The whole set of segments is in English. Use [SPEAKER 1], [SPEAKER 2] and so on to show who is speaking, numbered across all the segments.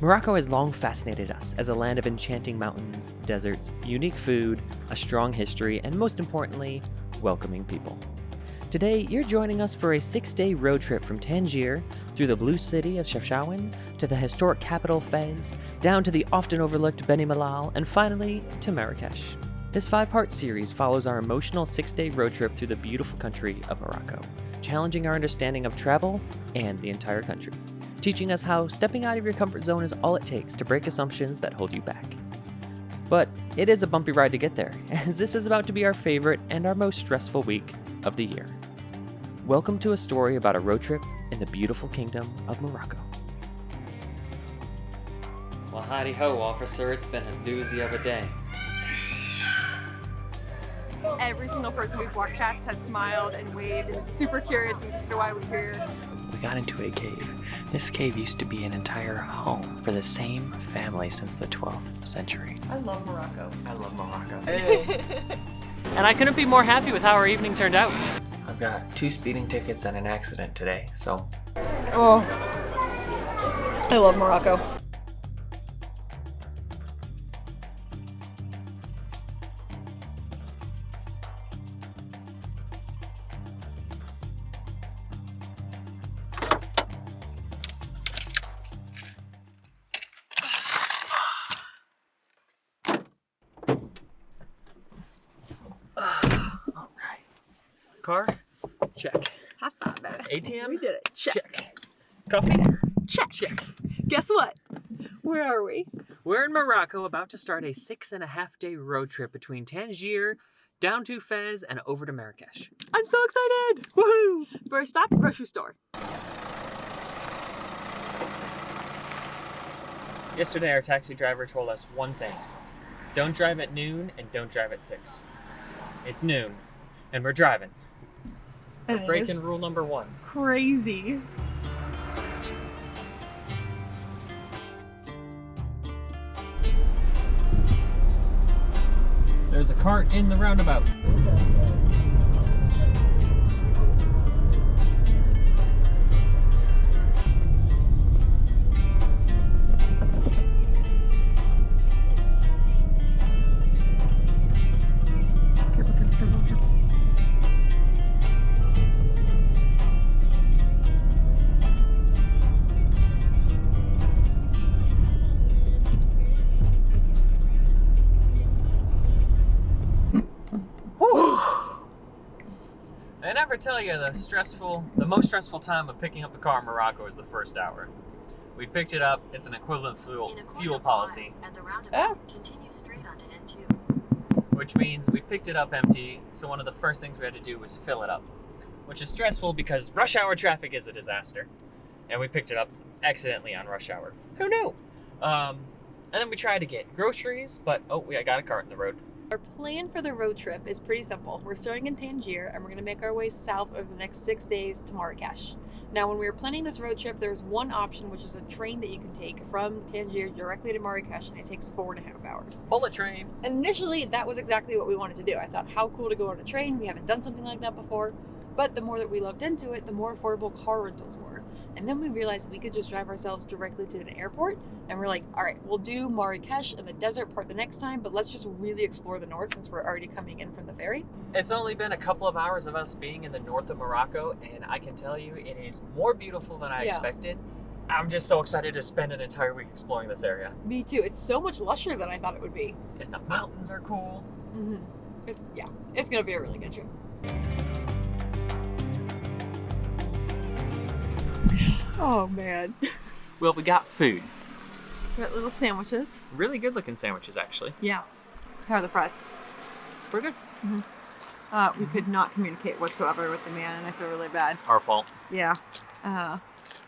[SPEAKER 1] Morocco has long fascinated us as a land of enchanting mountains, deserts, unique food, a strong history, and most importantly, welcoming people. Today, you're joining us for a 6-day road trip from Tangier through the Blue City of Chefchaouen to the historic capital Fez, down to the often overlooked Beni Mellal, and finally to Marikesh. This 5-part series follows our emotional 6-day road trip through the beautiful country of Morocco, challenging our understanding of travel and the entire country, teaching us how stepping out of your comfort zone is all it takes to break assumptions that hold you back. But it is a bumpy ride to get there, as this is about to be our favorite and our most stressful week of the year. Welcome to a story about a road trip in the beautiful Kingdom of Morocco. Well, howdy ho, officer. It's been a doozy of a day.
[SPEAKER 2] Every single person we've walked past has smiled and waved and is super curious and just know why we're here.
[SPEAKER 3] We got into a cave. This cave used to be an entire home for the same family since the 12th century.
[SPEAKER 2] I love Morocco.
[SPEAKER 3] I love Morocco.
[SPEAKER 1] And I couldn't be more happy with how our evening turned out.
[SPEAKER 3] I've got 2 speeding tickets and an accident today, so...
[SPEAKER 2] Oh, I love Morocco.
[SPEAKER 1] Car? Check.
[SPEAKER 2] High five, baby.
[SPEAKER 1] ATM?
[SPEAKER 2] We did it.
[SPEAKER 1] Check. Coffee?
[SPEAKER 2] Check.
[SPEAKER 1] Check.
[SPEAKER 2] Guess what? Where are we?
[SPEAKER 1] We're in Morocco, about to start a 6.5-day road trip between Tangier, down to Fez, and over to Marikesh.
[SPEAKER 2] I'm so excited! Woohoo! First stop, grocery store.
[SPEAKER 1] Yesterday, our taxi driver told us one thing. Don't drive at noon and don't drive at 6. It's noon, and we're driving. We're breaking rule number 1.
[SPEAKER 2] Crazy.
[SPEAKER 1] There's a cart in the roundabout.
[SPEAKER 2] Careful.
[SPEAKER 1] I never tell you the most stressful time of picking up a car in Morocco is the first hour. We picked it up, it's an equivalent fuel policy.
[SPEAKER 4] At the roundabout, continue straight onto N2.
[SPEAKER 1] Which means we picked it up empty, so one of the first things we had to do was fill it up. Which is stressful because rush hour traffic is a disaster. And we picked it up accidentally on rush hour. Who knew? And then we tried to get groceries, but I got a cart in the road.
[SPEAKER 2] Our plan for the road trip is pretty simple. We're starting in Tangier and we're going to make our way south over the next 6 days to Marikesh. Now, when we were planning this road trip, there's one option, which is a train that you can take from Tangier directly to Marikesh, and it takes 4.5 hours.
[SPEAKER 1] Bullet train.
[SPEAKER 2] And initially, that was exactly what we wanted to do. I thought, how cool to go on a train. We haven't done something like that before. But the more that we looked into it, the more affordable car rentals were. And then we realized we could just drive ourselves directly to an airport. And we're like, all right, we'll do Marikesh and the desert part the next time, but let's just really explore the north since we're already coming in from the ferry.
[SPEAKER 1] It's only been a couple of hours of us being in the north of Morocco, and I can tell you it is more beautiful than I expected. I'm just so excited to spend an entire week exploring this area.
[SPEAKER 2] Me too. It's so much lusher than I thought it would be.
[SPEAKER 1] And the mountains are cool.
[SPEAKER 2] Mm-hmm. It's going to be a really good trip. Oh, man.
[SPEAKER 1] Well, we got food.
[SPEAKER 2] We got little sandwiches.
[SPEAKER 1] Really good looking sandwiches, actually.
[SPEAKER 2] Yeah. How are the fries?
[SPEAKER 1] We're good.
[SPEAKER 2] Mm-hmm. We could not communicate whatsoever with the man, and I feel really bad.
[SPEAKER 1] Our fault.
[SPEAKER 2] Yeah.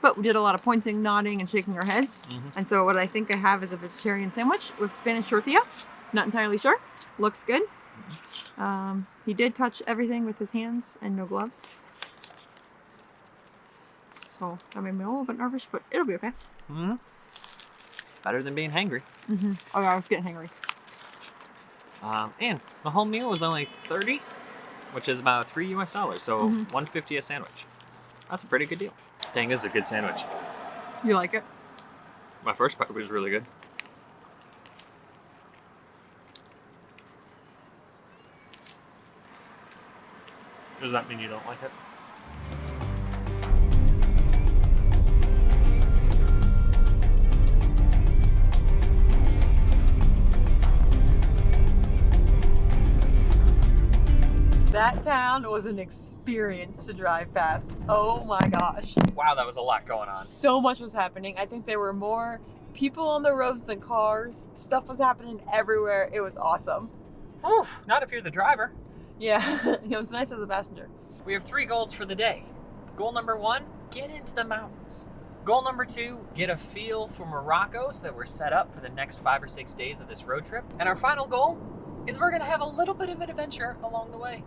[SPEAKER 2] But we did a lot of pointing, nodding, and shaking our heads.
[SPEAKER 1] Mm-hmm.
[SPEAKER 2] And so what I think I have is a vegetarian sandwich with Spanish tortilla. Not entirely sure. Looks good. He did touch everything with his hands and no gloves. So that made me a little bit nervous, but it'll be okay.
[SPEAKER 1] Mm-hmm. Better than being hangry.
[SPEAKER 2] Mm-hmm. Oh yeah, I was getting hangry.
[SPEAKER 1] And the whole meal was only $30, which is about $3 US, so $1.50 a sandwich. That's a pretty good deal. Dang, this is a good sandwich.
[SPEAKER 2] You like it?
[SPEAKER 1] My first bite was really good. Does that mean you don't like it?
[SPEAKER 2] That town was an experience to drive past. Oh my gosh.
[SPEAKER 1] Wow, that was a lot going on.
[SPEAKER 2] So much was happening. I think there were more people on the roads than cars. Stuff was happening everywhere. It was awesome.
[SPEAKER 1] Oof, not if you're the driver.
[SPEAKER 2] Yeah, it was nice as a passenger.
[SPEAKER 1] We have 3 goals for the day. Goal number 1, get into the mountains. Goal number 2, get a feel for Morocco so that we're set up for the next 5 or 6 days of this road trip. And our final goal is we're gonna have a little bit of an adventure along the way.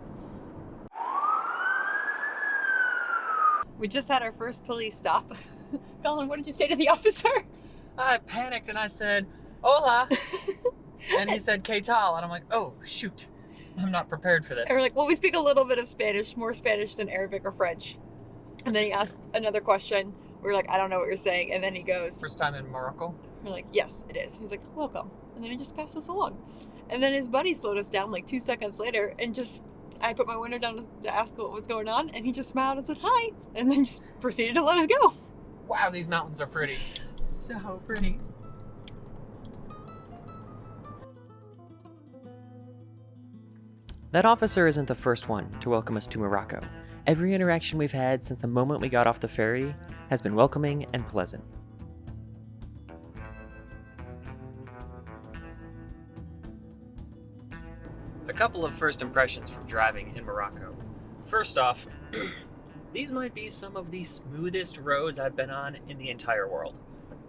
[SPEAKER 2] We just had our first police stop. Colin, what did you say to the officer?
[SPEAKER 1] I panicked and I said, hola. And he said, ¿Qué tal? And I'm like, oh, shoot. I'm not prepared for this.
[SPEAKER 2] And we're like, well, we speak a little bit of Spanish, more Spanish than Arabic or French. And then he asked another question. We were like, I don't know what you're saying. And then he goes,
[SPEAKER 1] First time in Morocco?
[SPEAKER 2] We're like, yes, it is. He's like, welcome. And then he just passed us along. And then his buddy slowed us down like 2 seconds later and just, I put my window down to ask what was going on. And he just smiled and said, hi. And then just proceeded to let us go.
[SPEAKER 1] Wow, these mountains are pretty.
[SPEAKER 2] So pretty.
[SPEAKER 1] That officer isn't the first one to welcome us to Morocco. Every interaction we've had since the moment we got off the ferry has been welcoming and pleasant. A couple of first impressions from driving in Morocco. First off, these might be some of the smoothest roads I've been on in the entire world.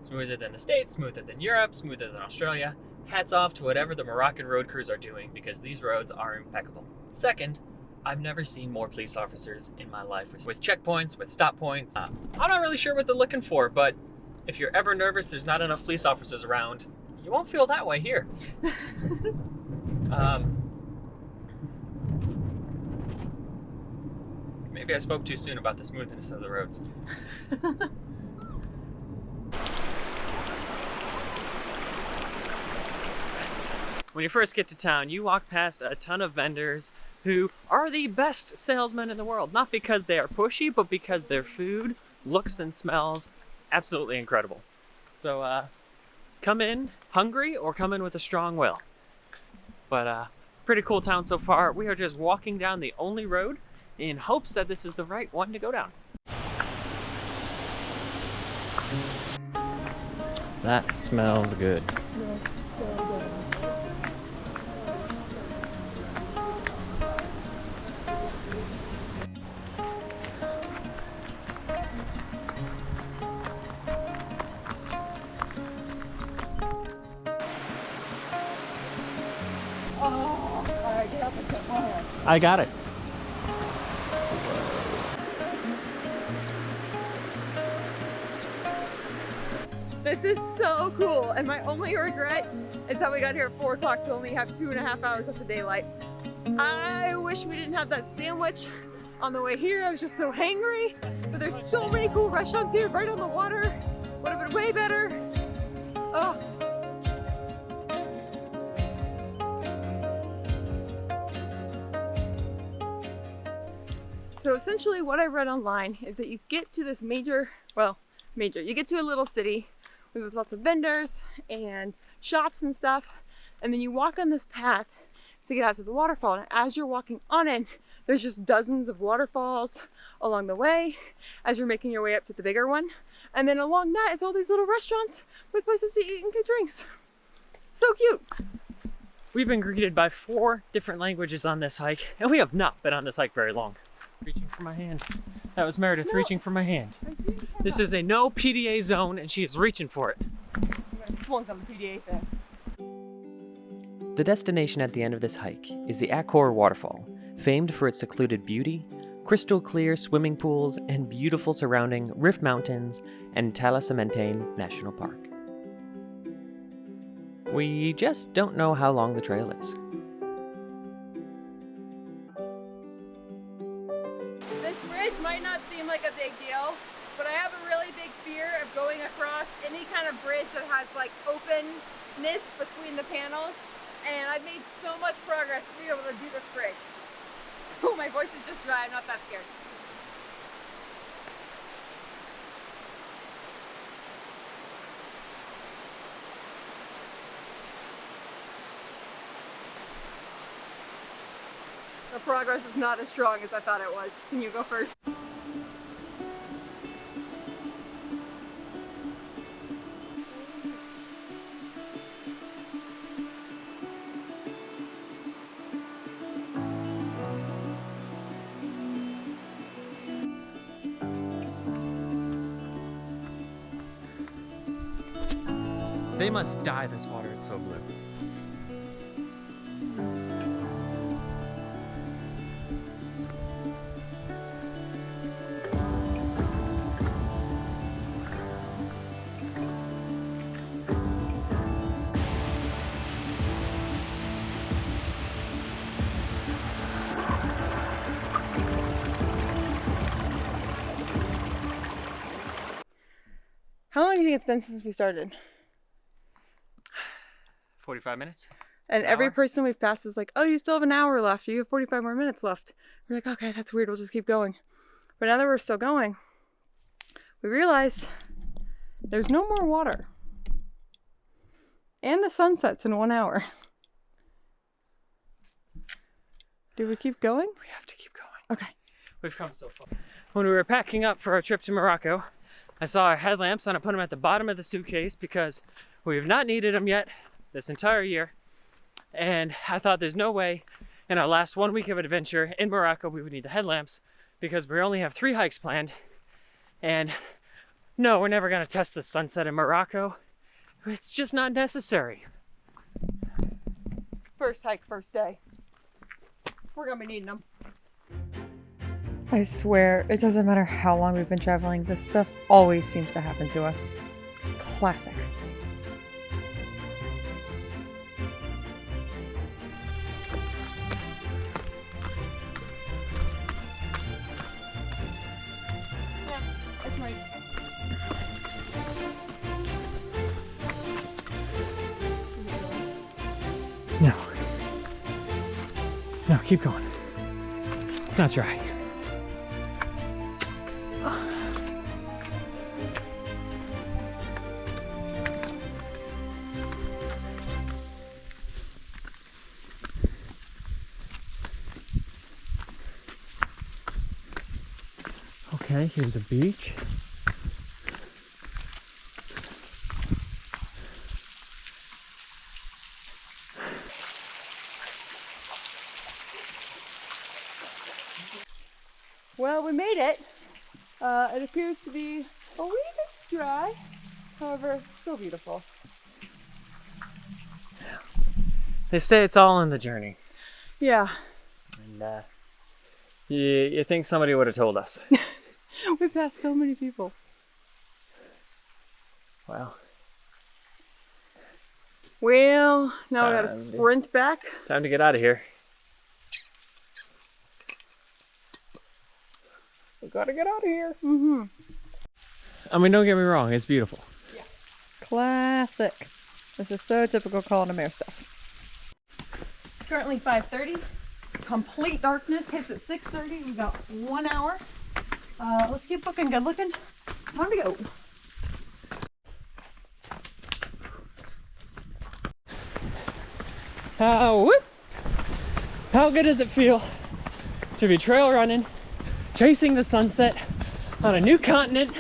[SPEAKER 1] Smoother than the States, smoother than Europe, smoother than Australia. Hats off to whatever the Moroccan road crews are doing because these roads are impeccable. Second, I've never seen more police officers in my life with checkpoints, with stop points. I'm not really sure what they're looking for, but if you're ever nervous there's not enough police officers around, you won't feel that way here. Maybe I spoke too soon about the smoothness of the roads. When you first get to town, you walk past a ton of vendors who are the best salesmen in the world. Not because they are pushy, but because their food looks and smells absolutely incredible. So come in hungry or come in with a strong will. But pretty cool town so far. We are just walking down the only road in hopes that this is the right one to go down. That smells good. I got it.
[SPEAKER 2] This is so cool, and my only regret is that we got here at 4 o'clock, so we only have 2.5 hours of the daylight. I wish we didn't have that sandwich on the way here. I was just so hangry, but there's so many cool restaurants here right on the water. Would have been way better. Oh. So essentially what I read online is that you get to this you get to a little city with lots of vendors and shops and stuff, and then you walk on this path to get out to the waterfall. And as you're walking on it, there's just dozens of waterfalls along the way as you're making your way up to the bigger one. And then along that is all these little restaurants with places to eat and get drinks. So cute. We've been greeted by 4 different languages on this hike, and we have not been on this hike very long. Reaching for my hand. That was Meredith reaching for my hand. This is a no PDA zone and she is reaching for it. I'm gonna flunk on the PDA thing. The destination at the end of this hike is the Akchour Waterfall, famed for its secluded beauty, crystal clear swimming pools, and beautiful surrounding Rift Mountains and Talasementane National Park. We just don't know how long the trail is. Might not seem like a big deal, but I have a really big fear of going across any any kind of bridge that has like openness between the panels, and I've made so much progress to be able to do this bridge. Oh, my voice is just dry. I'm not that scared. The progress is not as strong as I thought it was. Can you go first?
[SPEAKER 1] They must dye this water, it's so blue.
[SPEAKER 2] How long do you think it's been since we started?
[SPEAKER 1] 45 minutes?
[SPEAKER 2] And
[SPEAKER 1] An
[SPEAKER 2] every
[SPEAKER 1] hour?
[SPEAKER 2] person we've passed is like, oh, you still have an hour left. You have 45 more minutes left. We're like, okay, that's weird. We'll just keep going. But now that we're still going, we realized there's no more water. And the sun sets in 1 hour. Do we keep going?
[SPEAKER 1] We have to keep going.
[SPEAKER 2] Okay.
[SPEAKER 1] We've come so far. When we were packing up for our trip to Morocco, I saw our headlamps and I put them at the bottom of the suitcase because we have not needed them yet this entire year. And I thought there's no way in our last 1 week of adventure in Morocco we would need the headlamps because we only have 3 hikes planned. And no, we're never going to test the sunset in Morocco. It's just not necessary.
[SPEAKER 2] First hike, first day. We're gonna be needing them. I swear, it doesn't matter how long we've been traveling, this stuff always seems to happen to us. Classic. Yeah, that's right.
[SPEAKER 1] No. No, keep going. Not dry. Okay, here's a beach.
[SPEAKER 2] Well, we made it. It appears to be a wee bit dry, however, still beautiful.
[SPEAKER 1] They say it's all in the journey.
[SPEAKER 2] Yeah,
[SPEAKER 1] And you think somebody would have told us.
[SPEAKER 2] we've passed so many people.
[SPEAKER 1] Well,
[SPEAKER 2] Well, now we gotta
[SPEAKER 1] Time to-
[SPEAKER 2] sprint back.
[SPEAKER 1] time to get out of here. We gotta get out of here.
[SPEAKER 2] Mm-hmm.
[SPEAKER 1] I mean, don't get me wrong, it's beautiful.
[SPEAKER 2] Classic. This is so typical Colin Mare stuff. It's currently 5:30. Complete darkness hits at 6:30. We got 1 hour. Let's keep looking good looking. Time to go.
[SPEAKER 1] Whoop. How good does it feel to be trail running, chasing the sunset on a new continent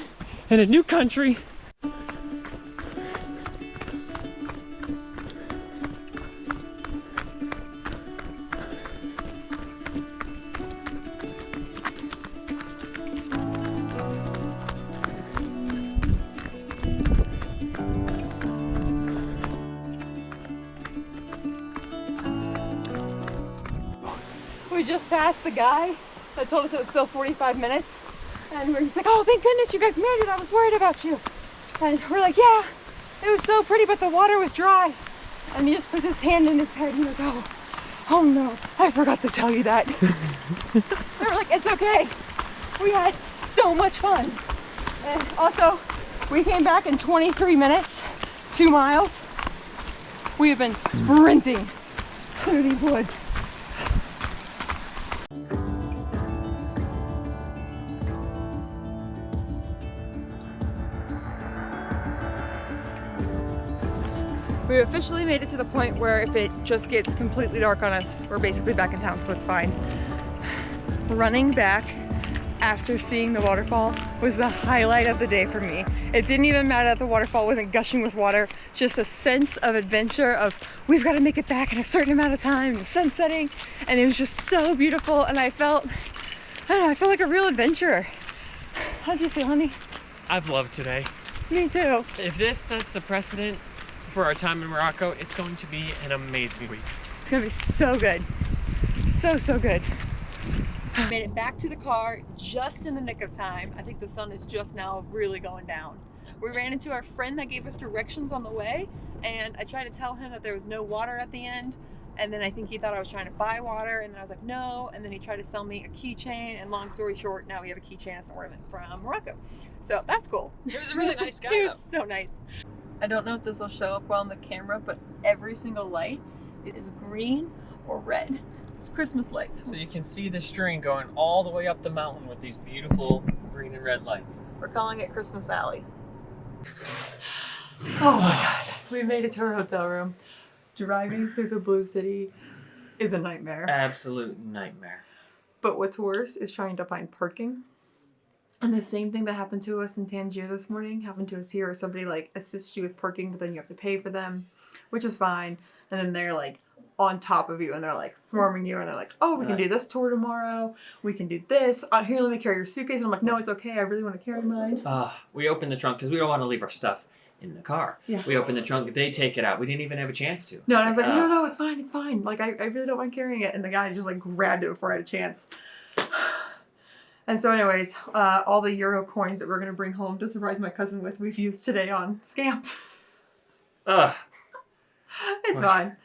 [SPEAKER 1] in a new country?
[SPEAKER 2] We just passed the guy that told us it was still 45 minutes. And we're just like, oh, thank goodness you guys made it. I was worried about you. And we're like, yeah, it was so pretty, but the water was dry. And he just puts his hand in his head and he goes, oh no, I forgot to tell you that. And we're like, it's okay. We had so much fun. And also, We came back in 23 minutes, 2 miles. We have been sprinting through these woods. We officially made it to the point where if it just gets completely dark on us, we're basically back in town, so it's fine. Running back after seeing the waterfall was the highlight of the day for me. It didn't even matter that the waterfall wasn't gushing with water, just a sense of adventure of we've got to make it back in a certain amount of time, the sun setting, and it was just so beautiful, and I felt like a real adventurer. How'd you feel, honey?
[SPEAKER 1] I've loved today.
[SPEAKER 2] Me too.
[SPEAKER 1] If this sets the precedent for our time in Morocco, it's going to be an amazing week.
[SPEAKER 2] It's gonna be so good. So good. We made it back to the car just in the nick of time. I think the sun is just now really going down. We ran into our friend that gave us directions on the way, and I tried to tell him that there was no water at the end, and then I think he thought I was trying to buy water, and then I was like, no, and then he tried to sell me a keychain, and long story short, now we have a keychain as an ornament from Morocco. So that's cool.
[SPEAKER 1] He was a really nice guy,
[SPEAKER 2] He
[SPEAKER 1] though.
[SPEAKER 2] was so nice. I don't know if this will show up well on the camera, but every single light is green or red. It's Christmas lights.
[SPEAKER 1] So you can see the string going all the way up the mountain with these beautiful green and red lights.
[SPEAKER 2] We're calling it Christmas Alley. Oh my God. We made it to our hotel room. Driving through the Blue City is a nightmare.
[SPEAKER 1] Absolute nightmare.
[SPEAKER 2] But what's worse is trying to find parking. And the same thing that happened to us in Tangier this morning happened to us here, where somebody like assists you with parking, but then you have to pay for them, which is fine. And then they're like on top of you, and they're like swarming you, and they're like, oh, we can do this tour tomorrow. We can do this. Here, let me carry your suitcase. And I'm like, no, it's okay. I really want to carry mine.
[SPEAKER 1] We opened the trunk because we don't want to leave our stuff in the car.
[SPEAKER 2] Yeah.
[SPEAKER 1] We opened the trunk. They take it out. We didn't even have a chance to.
[SPEAKER 2] No, and I was like, no, it's fine. It's fine. Like, I really don't mind carrying it. And the guy just like grabbed it before I had a chance. And so anyways, all the Euro coins that we're going to bring home to surprise my cousin with, we've used today on scams. It's fine.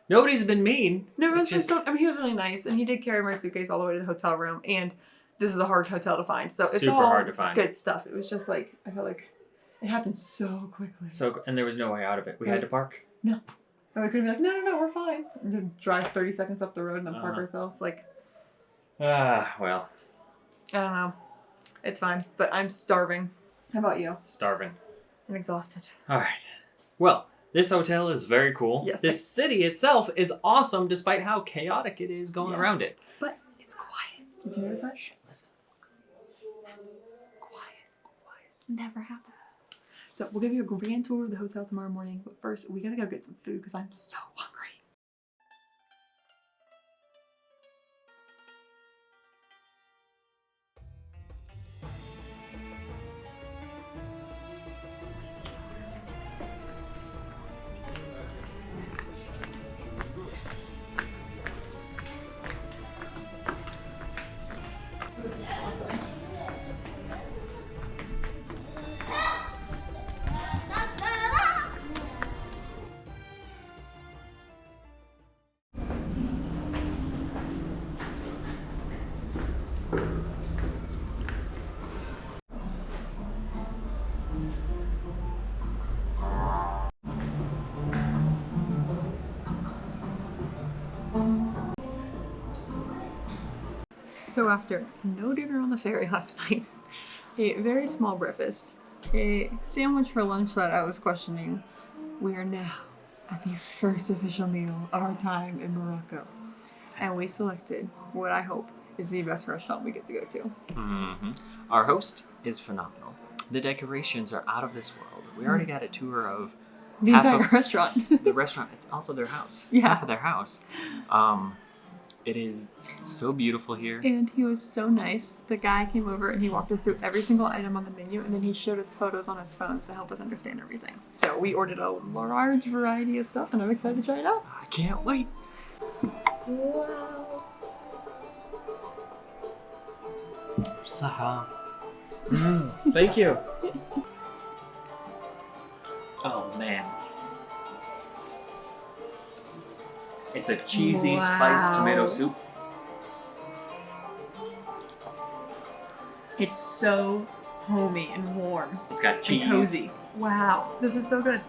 [SPEAKER 1] Nobody's been mean.
[SPEAKER 2] No,
[SPEAKER 1] It's just...
[SPEAKER 2] he was really nice, and he did carry my suitcase all the way to the hotel room, and this is a hard hotel to find, so it's
[SPEAKER 1] super
[SPEAKER 2] all
[SPEAKER 1] hard to find.
[SPEAKER 2] Good stuff. It was just like, I felt like it happened so quickly.
[SPEAKER 1] And there was no way out of it. We had to park.
[SPEAKER 2] No. And we couldn't be like, no, we're fine. And then drive 30 seconds up the road and then park ourselves. Like,
[SPEAKER 1] well.
[SPEAKER 2] I don't know. It's fine, but I'm starving. How about you?
[SPEAKER 1] Starving.
[SPEAKER 2] I'm exhausted.
[SPEAKER 1] All right. Well, this hotel is very cool.
[SPEAKER 2] Yes.
[SPEAKER 1] This city itself is awesome, despite how chaotic it is going around it.
[SPEAKER 2] But it's quiet. Did you notice that?
[SPEAKER 1] Listen.
[SPEAKER 2] Quiet. Never happens. So we'll give you a grand tour of the hotel tomorrow morning. But first, we gotta go get some food because I'm so hungry. So after no dinner on the ferry last night, a very small breakfast, a sandwich for lunch that I was questioning, we are now at the first official meal of our time in Morocco. And we selected what I hope is the best restaurant we get to go to.
[SPEAKER 1] Mm-hmm. Our host is phenomenal. The decorations are out of this world. We already got a tour of
[SPEAKER 2] The entire restaurant.
[SPEAKER 1] The restaurant. It's also their house.
[SPEAKER 2] Yeah.
[SPEAKER 1] Half of their house. It is so beautiful here.
[SPEAKER 2] And he was so nice. The guy came over and he walked us through every single item on the menu, and then he showed us photos on his phones to help us understand everything. So we ordered a large variety of stuff, and I'm excited to try it out.
[SPEAKER 1] I can't wait.
[SPEAKER 2] Wow.
[SPEAKER 1] Saha. Thank you. Oh man. It's a cheesy spiced tomato soup.
[SPEAKER 2] It's so homey and warm.
[SPEAKER 1] It's got cheese.
[SPEAKER 2] And cozy. Wow, this is so good.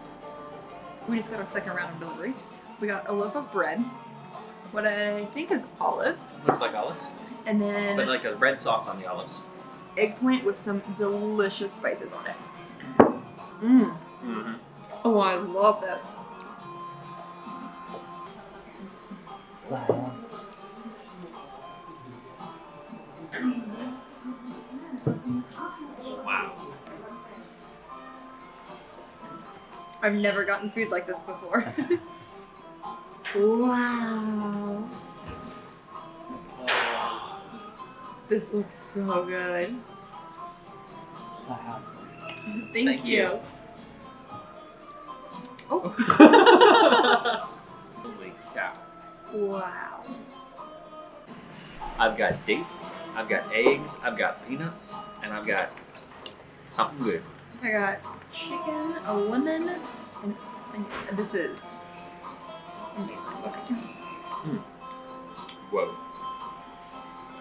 [SPEAKER 2] We just got our second round of delivery. We got a loaf of bread, what I think is olives,
[SPEAKER 1] Looks like olives.
[SPEAKER 2] and then
[SPEAKER 1] But like a red sauce on the olives.
[SPEAKER 2] eggplant with some delicious spices on it. Mmm.
[SPEAKER 1] Mm-hmm.
[SPEAKER 2] Oh, I love this.
[SPEAKER 1] Wow.
[SPEAKER 2] I've never gotten food like this before. Wow. This looks so good. Thank you. Oh.
[SPEAKER 1] Holy cow.
[SPEAKER 2] Wow.
[SPEAKER 1] I've got dates, I've got eggs, I've got peanuts, and I've got something good.
[SPEAKER 2] I got chicken, a lemon, and this is amazing. Okay.
[SPEAKER 1] Whoa.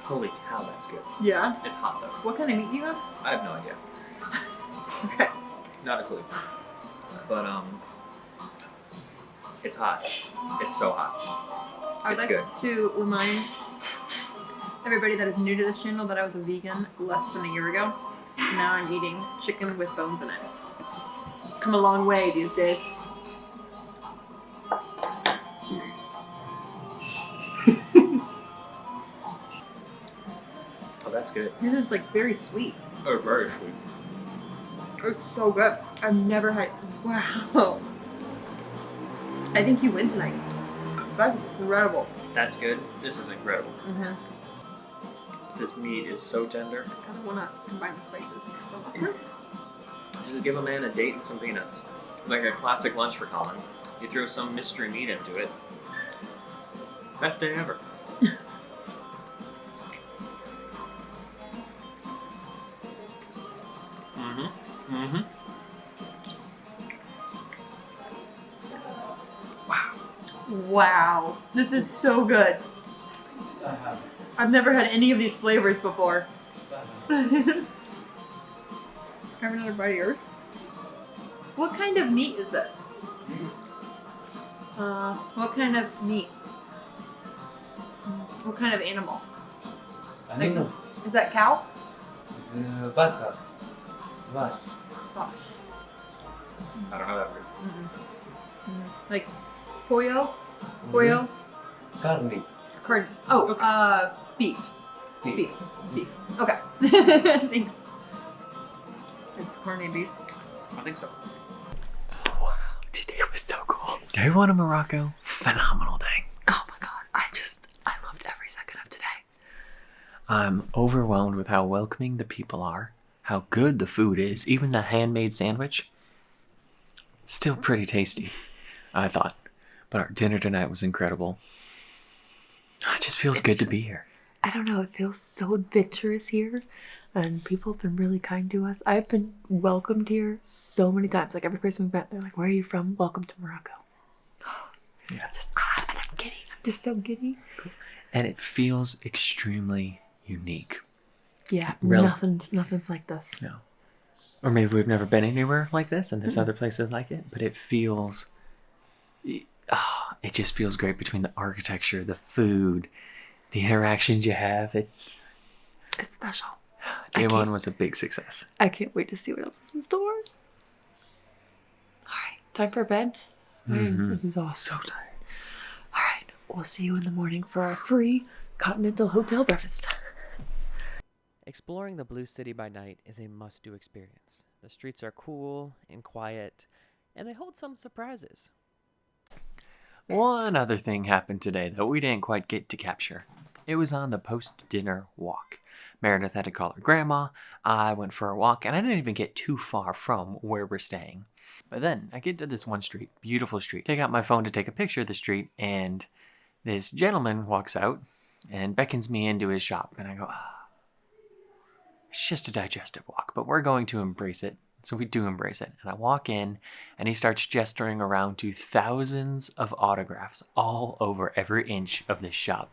[SPEAKER 1] Holy cow, that's good.
[SPEAKER 2] Yeah.
[SPEAKER 1] It's hot though.
[SPEAKER 2] What kind of meat do you have?
[SPEAKER 1] I have no idea.
[SPEAKER 2] Okay.
[SPEAKER 1] Not a clue. But it's hot. It's so hot.
[SPEAKER 2] I would
[SPEAKER 1] It's
[SPEAKER 2] like
[SPEAKER 1] good.
[SPEAKER 2] to remind everybody that is new to this channel that I was a vegan less than a year ago. Now I'm eating chicken with bones in it. Come a long way these days.
[SPEAKER 1] Oh, that's good.
[SPEAKER 2] This is like very sweet.
[SPEAKER 1] Oh, very sweet.
[SPEAKER 2] It's so good. I've never had. Wow. I think you win tonight. That's incredible.
[SPEAKER 1] That's good. This is incredible.
[SPEAKER 2] Mm-hmm.
[SPEAKER 1] This meat is so tender.
[SPEAKER 2] I kind of want to combine the spices. So
[SPEAKER 1] Just give a man a date and some peanuts. Like a classic lunch for Colin. You throw some mystery meat into it. Best day ever. Mm-hmm. Mm-hmm.
[SPEAKER 2] Wow. This is so good. I've never had any of these flavors before. Have another bite of yours. What kind of meat is this? What kind of meat? What kind of animal? Like this, is that cow?
[SPEAKER 5] Butter. Wash.
[SPEAKER 2] Gosh.
[SPEAKER 1] I don't know that word.
[SPEAKER 2] Like pollo? Pollo?
[SPEAKER 5] Carne.
[SPEAKER 2] Corn. Oh, beef. Beef. Okay. Thanks. It's corned beef.
[SPEAKER 1] I think so.
[SPEAKER 3] Wow, today was so cool. Day one of Morocco, phenomenal day. Oh my god, I loved every second of today. I'm overwhelmed with how welcoming the people are, how good the food is, even the handmade sandwich. Still pretty tasty, I thought. But our dinner tonight was incredible. It just feels good to be here.
[SPEAKER 6] I don't know, it feels so adventurous here, and people have been really kind to us. I've been welcomed here so many times. Like every person we've met, they're like, "Where are you from? Welcome to Morocco."
[SPEAKER 3] Yeah.
[SPEAKER 6] And I'm giddy. I'm just so giddy.
[SPEAKER 3] And it feels extremely unique.
[SPEAKER 6] Yeah,
[SPEAKER 3] Really?
[SPEAKER 6] nothing's like this.
[SPEAKER 3] No. Or maybe we've never been anywhere like this and there's other places like it, but it feels... it just feels great between the architecture, the food, the interactions you have. It's
[SPEAKER 6] special.
[SPEAKER 3] Day one was a big success.
[SPEAKER 6] I can't wait to see what else is in store. Alright, time for bed. This is awesome.
[SPEAKER 3] So tired.
[SPEAKER 6] Alright, we'll see you in the morning for our free Continental Hotel breakfast.
[SPEAKER 1] Exploring the Blue City by night is a must-do experience. The streets are cool and quiet, and they hold some surprises.
[SPEAKER 3] One other thing happened today that we didn't quite get to capture. It was on the post-dinner walk. Meredith had to call her grandma, I went for a walk, and I didn't even get too far from where we're staying. But then I get to this one street, beautiful street. Take out my phone to take a picture of the street, and this gentleman walks out and beckons me into his shop. And I go, it's just a digestive walk, but we're going to embrace it. So we do embrace it. And I walk in, and he starts gesturing around to thousands of autographs all over every inch of this shop.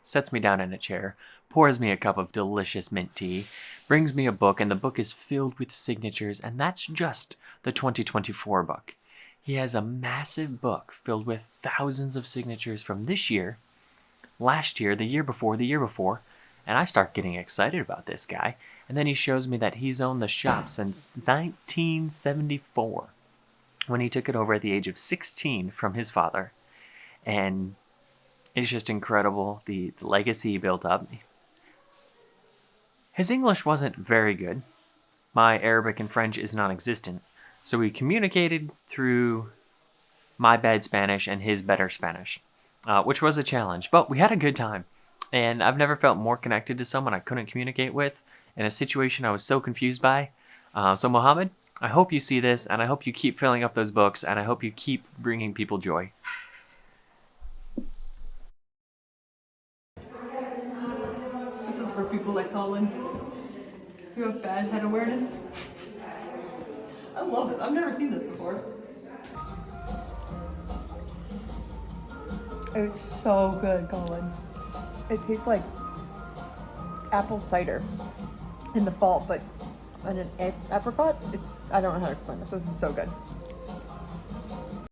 [SPEAKER 3] Sets me down in a chair, pours me a cup of delicious mint tea, brings me a book, and the book is filled with signatures, and that's just the 2024 book. He has a massive book filled with thousands of signatures from this year, last year, the year before, and I start getting excited about this guy. And then he shows me that he's owned the shop since 1974, when he took it over at the age of 16 from his father. And it's just incredible, the legacy he built up. His English wasn't very good. My Arabic and French is non-existent, so we communicated through my bad Spanish and his better Spanish, which was a challenge, but we had a good time. And I've never felt more connected to someone I couldn't communicate with in a situation I was so confused by. So Mohammed, I hope you see this, and I hope you keep filling up those books, and I hope you keep bringing people joy.
[SPEAKER 6] This is for people like Colin who have bad head awareness. I love this. I've never seen this before. It's so good, Colin. It tastes like apple cider in the fall, but in an apricot. I don't know how to explain this. This is so good.